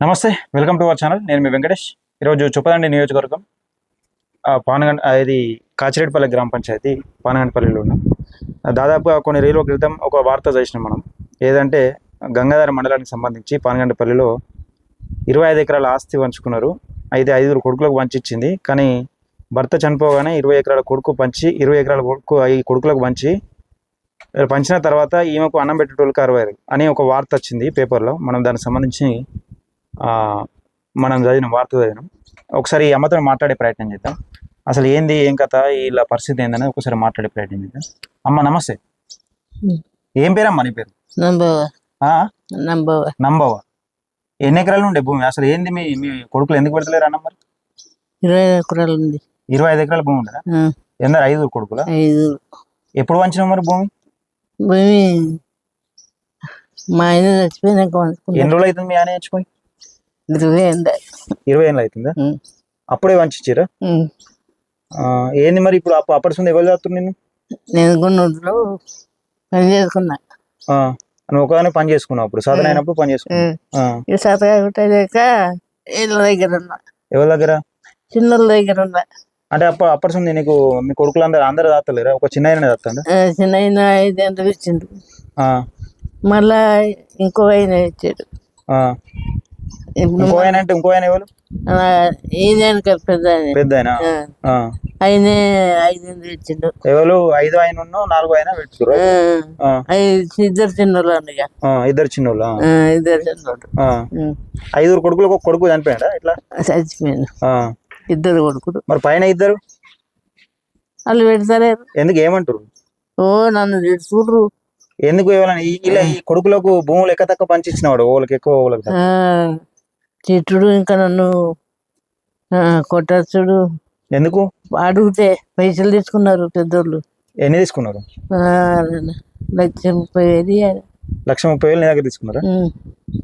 నమస్తే, welcome to our channel. నేను మీ వెంకటేష్. ఈరోజు చొప్పదండి నియోజకవర్గం పానగండ ఇది కాచిరెడ్డిపల్లి గ్రామ పంచాయతీ పానగండపల్లిలో ఉన్నాం. దాదాపుగా కొన్ని రోజుల క్రితం ఒక వార్త చేసినాం మనం. ఏదంటే గంగాధర మండలానికి సంబంధించి పానగండపల్లిలో 25 ఎకరాల ఆస్తి పంచుకున్నారు. అయితే 5 కొడుకులకు పంచిచ్చింది. కానీ భర్త చనిపోగానే 20 ఎకరాల కొడుకు పంచి 20 ఎకరాల కొడుకు 5 కొడుకులకు పంచిన తర్వాత ఈమెకు అన్నం పెట్టేటోళ్ళకి 60 అని ఒక వార్త వచ్చింది పేపర్లో. మనం దానికి సంబంధించి మనం వార్త చదివినాం. ఒకసారి ఈ అమ్మతో మాట్లాడే ప్రయత్నం చేద్దాం. అసలు ఏంది ఏం కథ వీళ్ళ పరిస్థితి ఏందని ఒకసారి మాట్లాడే ప్రయత్నం చేద్దాం. అమ్మ నమస్తే. ఏం పేరమ్మా నీ పేరు? నంబవ. ఎన్ని ఎకరాలు ఉండే భూమి? అసలు ఏంది మీ మీ కొడుకులు ఎందుకు పెడతలేరు అన్న? మరి 25 ఎకరాలు ఉంది. 25 ఎకరాల భూమి ఉండదా? ఎందరు 5 కొడుకులా? 5. ఎప్పుడు పంచినావు మరి భూమి? భూమి మా ఆయన చచ్చిపోయినాక ఎన్ని రోజులు అవుతుంది మీ ఆయన చచ్చిపోయి? 20 ఏళ్ళు అవుతుందా? అప్పుడే వంచిరా? ఏంది మరి ఇప్పుడు అప్పటి ఎవరు చేస్తారు? నేను గున్నూరులో పని చేసుకున్నా. నువ్వు ఒకదాన్ని పని చేసుకున్నావు? అప్పుడు సాధన అయినప్పుడు పని చేసుకున్నావు. సతగా కుట్టలేక వీళ్ళ దగ్గర ఉన్నా. ఎవరి దగ్గర? చిన్నోళ్ళ దగ్గర ఉన్నా. అంటే అప్పటి నీకు మీ కొడుకులు అందరు దాతలేరా? ఒక చిన్న ఆయన దాస్తాడు? చిన్న ఆయన 5 గంటలు ఇచ్చిండు. మళ్ళా ఇంకో ఆయన ఇచ్చాడు. ఇంకో ఆయన అంటే ఇంకో ఆయన ఎవరు? ఈయన పెద్ద పెద్ద ఆయన. ఆయన 5 గంటలు ఇచ్చిండు. ఎవరు? 5 ఆయన 4 ఆయన పెట్టుకురు. 2 చిన్నోళ్ళు అన్నగా. 2 చిన్నోళ్ళు. 2 చిన్నోళ్ళు. 5 కొడుకులకు ఒక కొడుకు చనిపోయాడా? ఇట్లా చచ్చిపోయింది. 2 కొడుకులు. మరి పైన 2 వాళ్ళు పెడతలేరు. ఎందుకు? ఏమంటారు? నన్ను చూడరు. ఎందుకు? ఇవ్వాలని ఇలా ఈ కొడుకులకు భూములు ఎక్క తక్కువ పంచిచ్చినవాడు? వాళ్ళకి ఎక్కువ, వాళ్ళకి తిట్టుడు, ఇంకా నన్ను కొట్టచ్చుడు. ఎందుకు? అడిగితే పైసలు తీసుకున్నారు పెద్దోళ్ళు. ఎన్ని తీసుకున్నారు? 1,30,000. 1,30,000 నీ దగ్గర తీసుకున్నారా?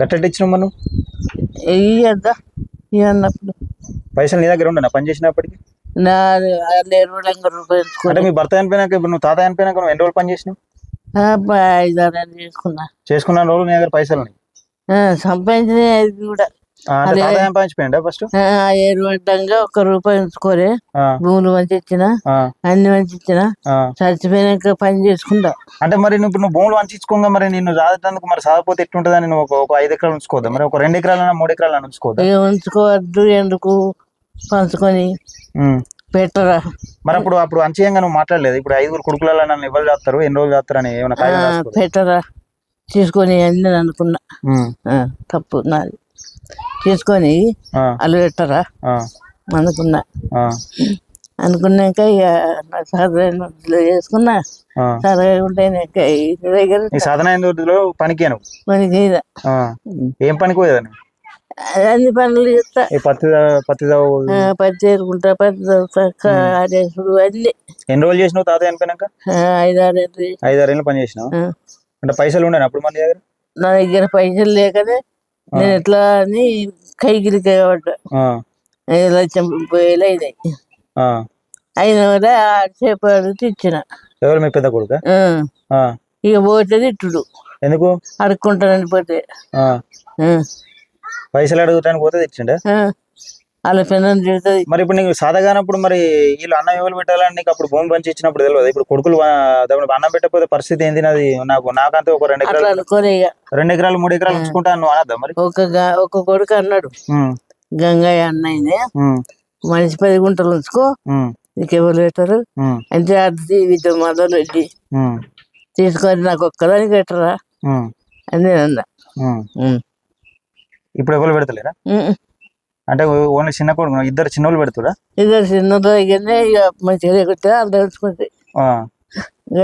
గట్టెట్ ఇచ్చినావు మనం? ఇయ్యద్దా ఇవన్నప్పుడు పైసలు నీ దగ్గర ఉండనా పని చేసినప్పటికి? నా 20 రూపాయలు. అంటే మీ భర్త చనిపోయినాక, ఇప్పుడు నువ్వు తాత చనిపోయినాక నువ్వు ఎన్ని రోజులు పని చేసినావు? 5-6 ఏళ్ళు చేసుకున్న రోజులు నీ దగ్గర పైసలు సంపాదించిన కూడా సంపాదించిపోయిందా? ఫస్ట్ ఏరువంటంగా 1 రూపాయి ఉంచుకోలే. భూములు మంచి ఇచ్చిన, అన్ని మంచి ఇచ్చిన. చచ్చిపోయినాక పని చేసుకుంటా. అంటే మరి నువ్వు భూములు మంచి ఇచ్చుకోగా మరి నిన్ను చదవడానికి మరి చదవకపోతే ఎట్లుంటుందని నువ్వు ఒక 5 ఎకరాలు ఉంచుకోవద్దా? మరి ఒక 2 ఎకరాలన్నా 3 ఎకరాలన్నా ఉంచుకోవద్దా? ఉంచుకోవద్దు. ఎందుకు పంచుకొని పెట్టరా? మరి అప్పుడు అంచయంగా నువ్వు మాట్లాడలేదు? ఇప్పుడు 5 కొడుకులలో నన్ను ఎవరు చేస్తారు, ఎన్ని రోజులు చేస్తారు అని ఏమైనా పెట్టరా తీసుకొని అని నేను అనుకున్నా. తప్పు నాది. తీసుకొని వాళ్ళు పెట్టరా అనుకున్నాక ఇక సాధన చేసుకున్నా. సాధన పనికి ఏం పనికి పోయేదా? అన్ని పనులు చేస్తా. పత్తి చేరుకుంటా, పత్తి చదువుతా, ఆడేసుడు అన్ని. ఎన్ని రోజులు చేసినావు తాత చనిపోయినాక? 5-6 ఏళ్ళు పని చేసినావు. అంటే పైసలు ఉండేనా అప్పుడు మన దగ్గర? నా దగ్గర పైసలు లేకనే నేను ఎట్లా అని కైకిలికి పడ్డా. 1,30,000 అయినాయి. అయినా కూడా చేపలు ఇచ్చిన. ఎవరు? మీ పెద్ద కొడుక? ఇక పోతే తిట్టుడు. ఎందుకు? అడుక్కుంటానని పోతే పైసలు అడుగుతానికి పోతే తెచ్చిండే. వాళ్ళ పిల్లలు తిడుతుంది. మరి ఇప్పుడు నీకు సాధగానప్పుడు మరి వీళ్ళు అన్నం ఎవరు పెట్టాలని నీకు అప్పుడు భూమి పంచి ఇచ్చినప్పుడు తెలియదు? ఇప్పుడు కొడుకులు అన్నం పెట్టకపోతే పరిస్థితి ఏంది? నాది నాకంతా ఒక 2 ఎకరాలు 2 ఎకరాలు 3 ఎకరాలు ఉంచుకుంటా నువ్వు అనద్దా? మరి ఒక కొడుకు అన్నాడు, గంగయ్య అన్నయ్యనే, మనిషి 10 గుంటలు ఉంచుకో, నీకెవరు పెట్టరు అంటే అది విద్య మొదలు రెడ్డి తీసుకొని నాకు ఒక్కదానికి పెట్టరా అని నేను అన్నా. ఇప్పుడు ఎవరు పెడతలేరా? అంటే ఓన్లీ చిన్న కొడుకు 2 చిన్నోళ్ళు పెడుతురా? 2 చిన్నోళ్ళు దగ్గరనే ఇక మంచిగా కొట్టే వాళ్ళు తెలుసుకుంటాయి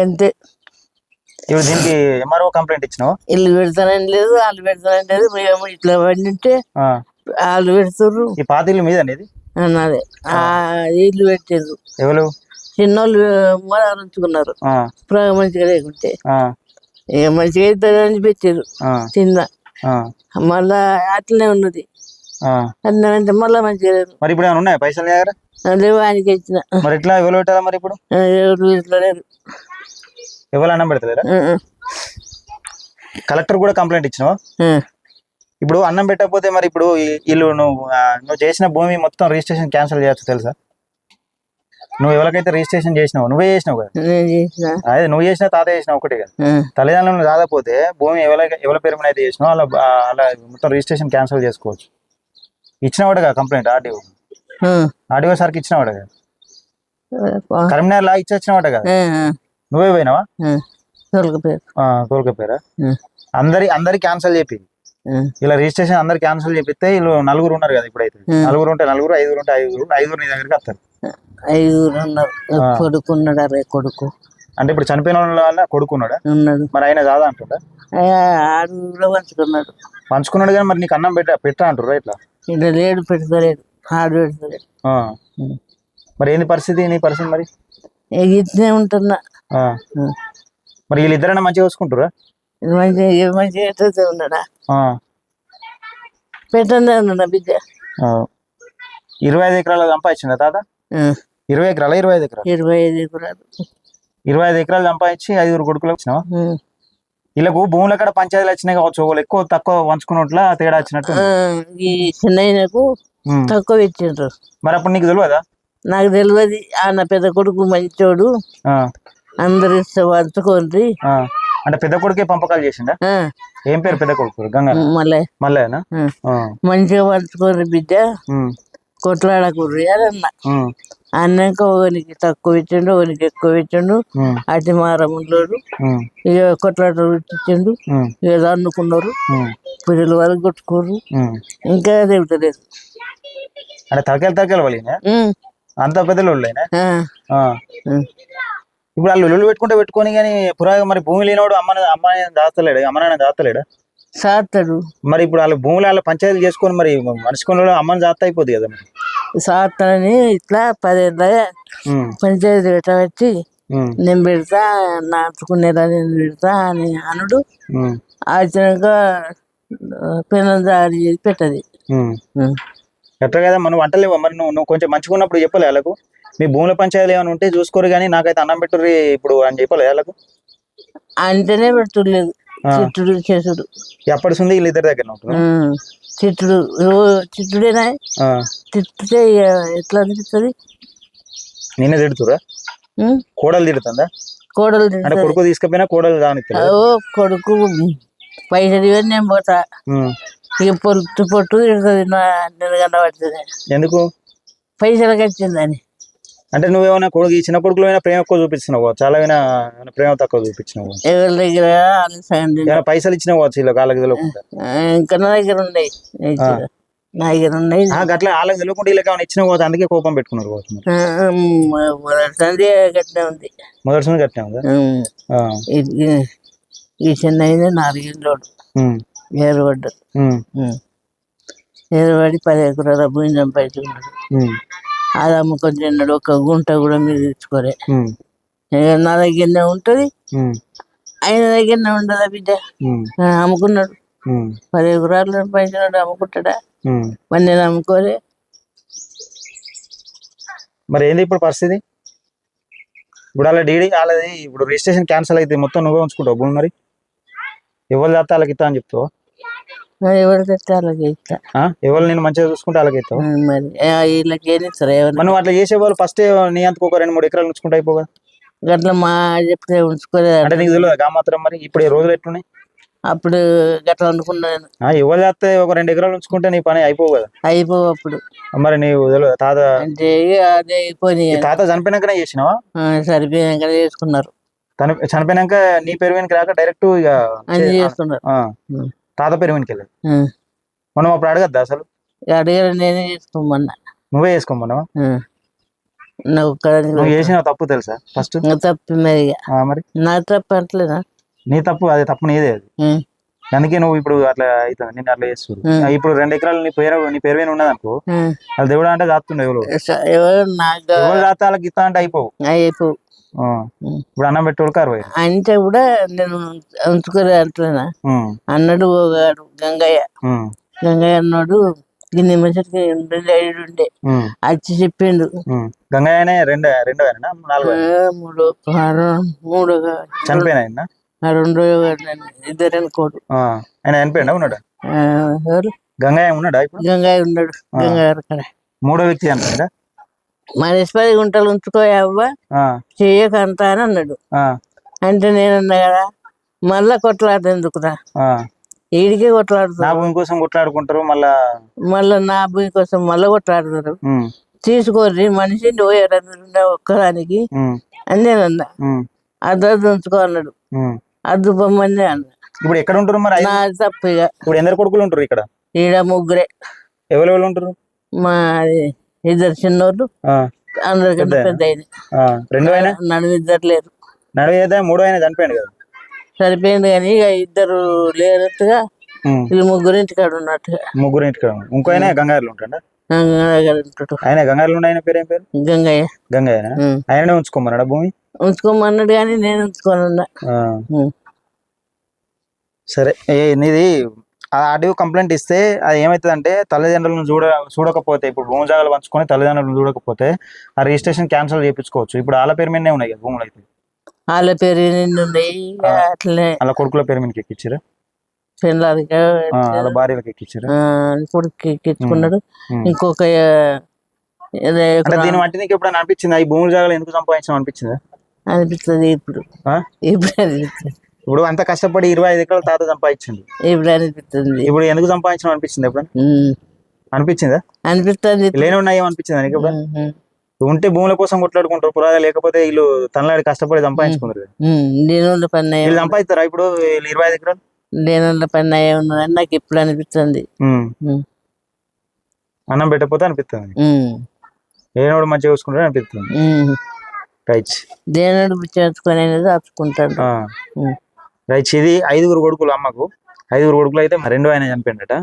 అంతే. ఇప్పుడు దీనికి ఎంఆర్ఓ కంప్లైంట్ ఇచ్చినావు? ఇల్లు పెడతానని లేదు, వాళ్ళు పెడతానని లేదు. మేము ఇట్లా పడితే వాళ్ళు పెడుతుర్రు. ఈ పాత ఇల్లు మీద అనేది అన్నది ఇల్లు పెట్టారు. ఎవరు? చిన్నోళ్ళు ఉంచుకున్నారు. మంచిగా లేకుంటే ఇక మంచిగా అవుతుందని పెట్టారు చిన్న. మళ్ళా అట్లనే ఉన్నది అంటే మళ్ళా మంచిగా లేదు. మరి ఇప్పుడు ఏమైనా ఉన్నాయా పైసలు దగ్గర? లేవు, ఆయనకి ఇచ్చిన. మరి ఎట్లా ఎవరు పెట్టారా మరి? ఇప్పుడు ఇట్లా లేదు, ఎవరు అన్నం పెడతలేరా? కలెక్టర్ కూడా కంప్లైంట్ ఇచ్చినావా? ఇప్పుడు అన్నం పెట్టకపోతే మరి ఇప్పుడు వీళ్ళు నువ్వు చేసిన భూమి మొత్తం రిజిస్ట్రేషన్ క్యాన్సిల్ చేయొచ్చు తెలుసా? నువ్వు ఎవరికైతే రిజిస్ట్రేషన్ చేసినావు నువ్వే చేసినావు కదా, నేను చేసిన అదే నువ్వు చేసినా తాత చేసినా ఒకటే కదా. తల్లిదండ్రులను రాకపోతే భూమి ఎవరి పేరు మీద అయితే చేసినావు అలా అలా మొత్తం రిజిస్ట్రేషన్ క్యాన్సిల్ చేసుకోవచ్చు. ఇచ్చినవాడుగా కంప్లైంట్ ఆర్డీఓ సార్కి ఇచ్చినవాడుగా, కరీంనగర్ లా ఇచ్చినవాడు కదా, నువ్వే పోయినావా? తోలుకపోయారా? అందరి క్యాన్సిల్ చెప్పి ఇలా రిజిస్ట్రేషన్ అందరు క్యాన్సిల్ చేపిస్తే వీళ్ళు నలుగురు ఉన్నారు కదా, ఇప్పుడైతే నలుగురు ఉంటే నలుగురు, ఐదుగురు ఉంటే ఐదుగురు నీ దగ్గరికి వస్తారు. 5 ఉన్నారు. కొడుకున్నాడు, అరే కొడుకు అంటే ఇప్పుడు చనిపోయిన వాళ్ళ కొడుకున్నాడా? ఉన్నాడు. మరి ఆయన కాదా అంటుందా? ఆడు కూడా పంచుకున్నాడు. పంచుకున్నాడు కానీ మరి నీకు అన్నం పెట్టా అంటారు ఇట్లా? ఇట్లా లేడు, పెడతలేడు, ఆడు పెడతలేడు. మరి ఏంది పరిస్థితి నీ పరిస్థితి? మరి ఇట్నే ఉంటున్నా. మరి వీళ్ళిద్దరైనా మంచిగా చూసుకుంటారా? మంచిగా ఉన్నాడా? పెట్టండి ఉన్నాడా బిడ్డ? 25 ఎకరాలు సంపాదించిందా తాత? 20 ఎకరాలు 25 ఎకరాలు 25 ఎకరాలు 25 ఎకరాలు సంపాదించి 5 కొడుకులకు వచ్చినావా? వీళ్ళకు భూముల కాడ పంచాయతీలు వచ్చినాయి కావచ్చు, వాళ్ళు ఎక్కువ తక్కువ పంచుకున్నట్లా తేడా వచ్చినట్టు. ఈ చిన్నకు తక్కువ ఇచ్చిండ్రు. మరి అప్పుడు నీకు తెలియదా? నాకు తెలియదు. నా పెద్ద కొడుకు మంచోడు, అందరు ఇస్తే పంచుకోండి అంటే పెద్ద కొడుకే పంపకాలు చేసిండా? ఏం పేరు పెద్ద కొడుకు? గంగా మల్లయ్యనా? మంచిగా పంచుకోండి బిడ్డ, కొట్లాడకూడదు అన్న. అన్నాక ఒకనికి తక్కువ ఇచ్చిండు, ఒకనికి ఎక్కువ ఇచ్చిండు. అతి మారములోడు ఇక కొట్లాట ఇచ్చిండు. ఇక అనుకున్నారు, పిల్లల వరకు కొట్టుకోరు. ఇంకా తిరుగుతలేదు. అంటే తరకాయలు వాళ్ళ అంత పెద్దలు వాళ్ళైనా? ఇప్పుడు వాళ్ళు లొల్లు పెట్టుకొని కానీ పురాగా మరి భూమి లేనివాడు అమ్మాయి దాస్తలేడు, అమ్మనాయన దాస్తలేడా? సాస్తాడు. మరి ఇప్పుడు వాళ్ళ భూములు వాళ్ళ పంచాయతీలు చేసుకొని మరి మనిషికొని అమ్మని జాత అయిపోద్ది కదా. మరి సాస్తానని ఇట్లా 10 ఏళ్ళ పంచాయతీ పెట్టబట్టి నేను పెడతా, నాటుకునేలా నేను పెడతా అని అనుడు. వచ్చినాక పిల్లలు దాడి చేసి పెట్టది. ఎట్లా కదా మనం వంటలేవు. మరి నువ్వు కొంచెం మంచిగా ఉన్నప్పుడు చెప్పలే వాళ్ళకు, మీ భూముల పంచాయతీలు ఏమైనా ఉంటే చూసుకోరు కానీ నాకైతే అన్నం పెట్టుర్రి ఇప్పుడు అని చెప్పలే వాళ్ళకు? అంటేనే పెట్టులేదు, చిట్టుడు చేసుడు ఎప్పటిస్తుంది వీళ్ళిద్దరి దగ్గర చిట్టుడు. చిట్టుడేనా తిట్టితే ఎట్లా అనిపిస్తుంది? నేనే తిడుతురా? కోడలు తిడుతుందా? కోడలు అంటే కొడుకు తీసుకుపోయినా కోడలు కానిస్తా? కొడుకు పైసలు ఇవన్నీ నేను పోతా, ఇక పొట్టు తిడుతుంది. నేను కనబడుతుంది ఎందుకు? పైసలకు వచ్చిందని. అంటే నువ్వేమైనా కొడుకు ఈ చిన్న కొడుకులో ప్రేమ ఎక్కువ చూపించినావు, చాలా ప్రేమ తక్కువ చూపించినావు. ఎవరి దగ్గర పైసలు ఇచ్చినావు వీళ్ళకి, వాళ్ళకి తెలియకుండా? ఇంకా నా దగ్గర ఉన్నాయి, నా దగ్గర ఉన్నాయి. అట్లా వాళ్ళకి తెలియకుండా వీళ్ళకి ఏమైనా ఇచ్చినా పోతే అందుకే కోపం పెట్టుకున్నారు. మొదటి గట్టినే ఉంది. మొదటి గట్టినే ఉందా? ఈ చిన్న 4 ఏళ్ళోడు ఏరుపడ్డాడు. ఏరుపడి 10 ఎకరాల భూమి సంపాదించుకున్నాడు. అది అమ్ముకొని తిన్నాడు. ఒక గుంట కూడా మీరు తెచ్చుకోలే. నా దగ్గరనే ఉంటది, ఆయన దగ్గరనే ఉండదా బిడ్డ? అమ్ముకున్నాడు. 10 ఎకరాలు సంపాదించినాడు, అమ్ముకుంటాడా? మరి నేను అమ్ముకోలే. మరి ఏంది ఇప్పుడు పరిస్థితి? ఇప్పుడు వాళ్ళ డీడీ వాళ్ళది ఇప్పుడు రిజిస్ట్రేషన్ క్యాన్సిల్ అయితే మొత్తం నువ్వే ఉంచుకుంటావు భూమి? మరి ఎవరు చేస్తే వాళ్ళకి ఇస్తా అని చెప్తావు? ఎవరు తెస్తే వాళ్ళకి ఇస్తా. ఎవరు నేను మంచిగా చూసుకుంటే వాళ్ళకి ఇస్తావు? మరి వీళ్ళకి ఏం ఇస్తారు? నువ్వు అట్లా చేసేవాళ్ళు ఫస్ట్ నీ అంతకు ఒక 2-3 ఎకరాలు ఉంచుకుంటా అయిపోగా. గట్లా మా చెప్తే ఉంచుకోలేదు అంటే నీకు తెలియదు గా మాత్రం? మరి ఇప్పుడు ఈ రోజులు ఎట్లున్నాయి? అప్పుడు గట్లా అనుకున్నాను. ఎవరు చేస్తే ఒక 2 ఎకరాలు ఉంచుకుంటే నీ పని అయిపోవు కదా? అయిపోవు అప్పుడు. మరి నీవు తెలియదు తాత అంటే అదే అయిపోయి తాత చనిపోయినాకనే చేసినావా? సరిపోయినాక చేసుకున్నారు. చనిపోయినాక నీ పేరు వెనుక రాక డైరెక్ట్ ఇక చేసుకున్నారు. తాత పేరు వెనుక వెళ్ళాడు. మనం అప్పుడు అడగద్దా అసలు? అడిగారు, నేనే చేసుకోమన్నా. నువ్వే చేసుకోమన్నావా? నువ్వు చేసిన తప్పు తెలుసా ఫస్ట్? తప్పు మరి. మరి నా తప్పు అంటలేదా? నీ తప్పు, అది తప్పు నీదే. అది అందుకే నువ్వు ఇప్పుడు అట్లా అవుతుంది, నేను అట్లా చేస్తున్నా. ఇప్పుడు 2 ఎకరాలు నీ పేరు మీద ఉన్నది అనుకో, అది దేవుడు అంటే దాస్తుండే. ఎవరు దాస్తే వాళ్ళకి ఇస్తా అంటే అయిపోవు. ఇప్పుడు అన్నం పెట్టోడు 60 అంటే కూడా నేను ఉంచుకోలే అంటున్నా. అన్నాడు పోగాడు గంగయ్య. గంగయ్య అన్నాడు గిన్నె మంచిగా ఉండే వచ్చి చెప్పిండు. గంగయ్యనే 2 చనిపోయినా 2 ఇద్దరు అనుకోడు. ఆయన చనిపోయినా ఉన్నాడు. ఎవరు గంగయ్య ఉన్నాడా ఇప్పుడు? గంగయ్య ఉన్నాడు. గంగయ్య అక్కడ మూడో వ్యక్తి అంటారా? మనిషి 10 గుంటలు ఉంచుకో అవ్వ చెయ్యకంత అని అన్నాడు. అంటే నేనన్నా కదా మళ్ళా కొట్లాడదు ఎందుకురా, ఈడికే కొట్లాడుతారు. నా భూమి కోసం కొట్లాడుకుంటారు, మళ్ళా నా భూమి కోసం మళ్ళా కొట్లాడుతారు. తీసుకోర్రి మనిషిని పోయారు ఒక్కదానికి అని నేనన్నా. అద్దరు ఉంచుకో అన్నాడు. అద్దు బొమ్మని అన్నా. ఇప్పుడు ఎక్కడ ఉంటారు మరి? నాది తప్పు. ఇక ఇప్పుడు ఎందరు కొడుకులు ఉంటారు ఇక్కడ? ఈడ ముగ్గురే. ఎవరెవరు ఉంటారు? మా 2 చిన్నోళ్ళు, అందరికన్నా పెద్ద అయినా నడుము 2 లేరు. నడువు 3 అయినా చనిపోయాడు కదా. సరిపోయింది కానీ ఇక 2 లేనట్టుగా వీళ్ళు 3 ఇంటికాడ ఉన్నట్టుగా. 3 ఇంటికాడ. ఇంకో ఆయన గంగారులు ఉంటాడా? ఆయన గంగారులు ఆయన పేరు ఏం పేరు? గంగయ్య. గంగయ్య ఆయననే ఉంచుకోమన్నాడా భూమి? ఉంచుకోమన్నాడు కానీ నేను ఉంచుకోనున్నా. సరే, నీది ఆడియో కంప్లైంట్ ఇస్తే అది ఏమవుతుంది అంటే తల్లిదండ్రులను చూడకపోతే, ఇప్పుడు భూమి జాగాలు పంచుకొని తల్లిదండ్రులను చూడకపోతే ఆ రిజిస్ట్రేషన్ క్యాన్సిల్ చేయించుకోవచ్చు. ఇప్పుడు వాళ్ళ పేరు మీదనే ఉన్నాయి కదా భూములు. అయితే వాళ్ళ పేరు ఉన్నాయి అట్లనే. వాళ్ళ కొడుకుల పేరు మీదకి ఎక్కించారా? వాళ్ళ భార్యలకు ఎక్కించారా? కొడుకు ఎక్కించుకున్నాడు. ఇంకొక దీన్ని బట్టి నీకు ఎప్పుడైనా అనిపించిందా ఈ భూముల జాగాలు ఎందుకు సంపాదించడం అనిపించిందా? అనిపిస్తుంది. ఇప్పుడు అనిపిస్తుంది. ఇప్పుడు అంత కష్టపడి 25 ఎకరాలు తాత సంపాదించింది. ఇప్పుడు అనిపిస్తుంది. ఇప్పుడు ఎందుకు సంపాదించడం అనిపించింది? ఎప్పుడు అనిపించిందా? అనిపిస్తుంది. లేని ఉన్నాయి అనిపించిందా నీకు? ఉంటే భూముల కోసం కొట్లాడుకుంటారు పురాగా, లేకపోతే వీళ్ళు తనలాడి కష్టపడి సంపాదించుకుంటారు. వీళ్ళు సంపాదిస్తారా ఇప్పుడు 25 ఎకరాలు? లేనుల పని ఉన్నదని నాకు ఇప్పుడు అనిపిస్తుంది. అన్నం పెట్టకపోతే అనిపిస్తుంది, లేనోడు మంచిగా చూసుకుంటే అనిపిస్తుంది. రైట్, దేనోడు చేసుకొని దాచుకుంటాను. రైట్. ఇది 5 కొడుకులు అమ్మకు. 5 కొడుకులు అయితే 2 ఆయన చనిపోయిందట.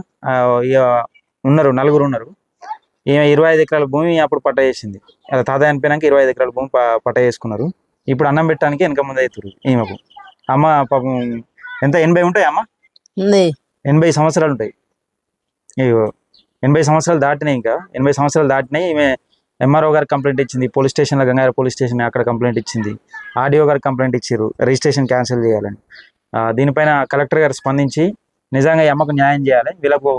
ఇక ఉన్నారు 4 ఉన్నారు. ఈమె 25 ఎకరాల భూమి అప్పుడు పట్ట చేసింది. తాత చనిపోయినాక 25 ఎకరాల భూమి పట్ట చేసుకున్నారు. ఇప్పుడు అన్నం పెట్టడానికి వెనక ముందు అవుతారు ఈమెకు. అమ్మ పాపం ఎంత 80 ఉంటాయి అమ్మ? 80 సంవత్సరాలు ఉంటాయి. 80 సంవత్సరాలు దాటినాయి. ఇంకా 80 సంవత్సరాలు దాటినాయి. ఈమె ఎంఆర్ఓ గారికి కంప్లైంట్ ఇచ్చింది, పోలీస్ స్టేషన్లో గంగారం పోలీస్ స్టేషన్ అక్కడ కంప్లైంట్ ఇచ్చింది, ఆర్డీఓ గారికి కంప్లైంట్ ఇచ్చారు రిజిస్ట్రేషన్ క్యాన్సిల్ చేయాలని. దీనిపైన కలెక్టర్ గారు స్పందించి నిజంగా ఈ అమ్మకు న్యాయం చేయాలి. వీళ్ళకు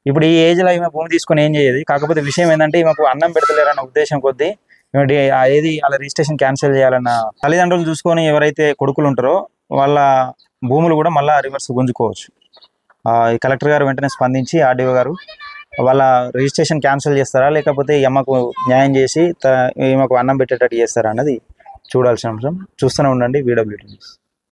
ఇప్పుడు ఈ ఏజ్లో ఈమె భూమి తీసుకొని ఏం చేయదు. కాకపోతే విషయం ఏంటంటే ఈమెకు అన్నం పెడతలేరన్న ఉద్దేశం కొద్దీ ఏది అలా రిజిస్ట్రేషన్ క్యాన్సిల్ చేయాలన్న తల్లిదండ్రులు చూసుకొని ఎవరైతే కొడుకులు ఉంటారో వాళ్ళ భూములు కూడా మళ్ళీ రివర్స్ గుంజుకోవచ్చు. ఈ కలెక్టర్ గారు వెంటనే స్పందించి ఆర్డీఓ గారు వాళ్ళ రిజిస్ట్రేషన్ క్యాన్సిల్ చేస్తారా, లేకపోతే ఈ అమ్మకు న్యాయం చేసి ఈమెకు అన్నం పెట్టేటట్టు చేస్తారా అన్నది చూడాల్సిన అంశం. చూస్తూనే ఉండండి VWT న్యూస్.